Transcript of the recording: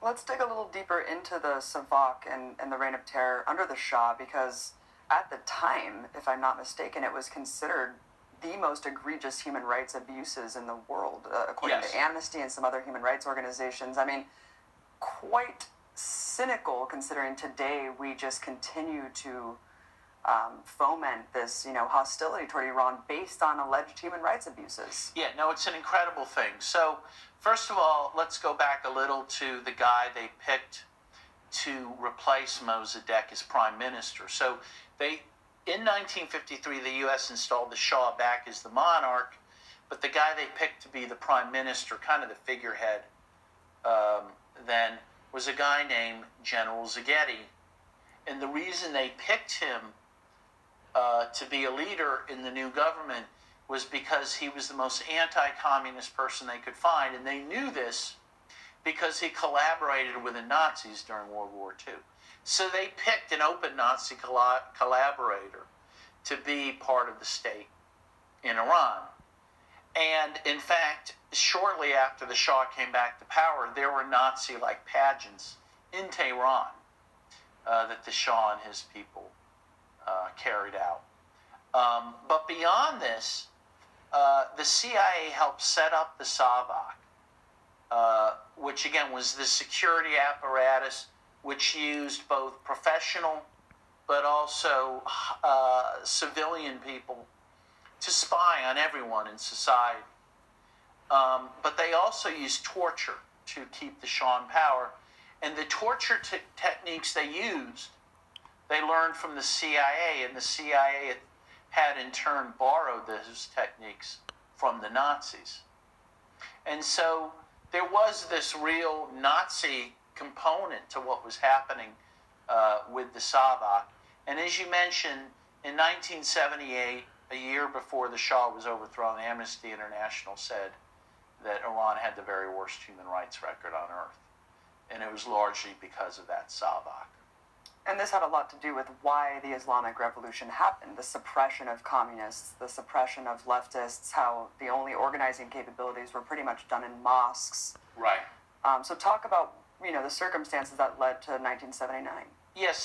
Let's dig a little deeper into the SAVAK and the Reign of Terror under the Shah, because at the time, if I'm not mistaken, it was considered the most egregious human rights abuses in the world, according Yes. to Amnesty and some other human rights organizations. I mean, quite cynical, considering today we just continue to foment this, hostility toward Iran based on alleged human rights abuses. Yeah, no, it's an incredible thing. So, first of all, let's go back a little to the guy they picked to replace Mossadegh as prime minister. So, in 1953, the U.S. installed the Shah back as the monarch, but the guy they picked to be the prime minister, kind of the figurehead, then was a guy named General Zaghetti. And the reason they picked him to be a leader in the new government was because he was the most anti-communist person they could find, and they knew this because he collaborated with the Nazis during World War II. So they picked an open Nazi collaborator to be part of the state in Iran. And in fact, shortly after the Shah came back to power, there were Nazi-like pageants in Tehran that the Shah and his people carried out. But beyond this, the CIA helped set up the SAVAK, which again was the security apparatus which used both professional but also civilian people to spy on everyone in society. But they also used torture to keep the Shah in power. And the torture techniques they used, they learned from the CIA, and the CIA had in turn borrowed those techniques from the Nazis. And so there was this real Nazi component to what was happening with the SAVAK. And as you mentioned, in 1978, a year before the Shah was overthrown, Amnesty International said that Iran had the very worst human rights record on earth. And it was largely because of that SAVAK. And this had a lot to do with why the Islamic Revolution happened, the suppression of communists, the suppression of leftists, how the only organizing capabilities were pretty much done in mosques. Right. So talk about, the circumstances that led to 1979. Yes,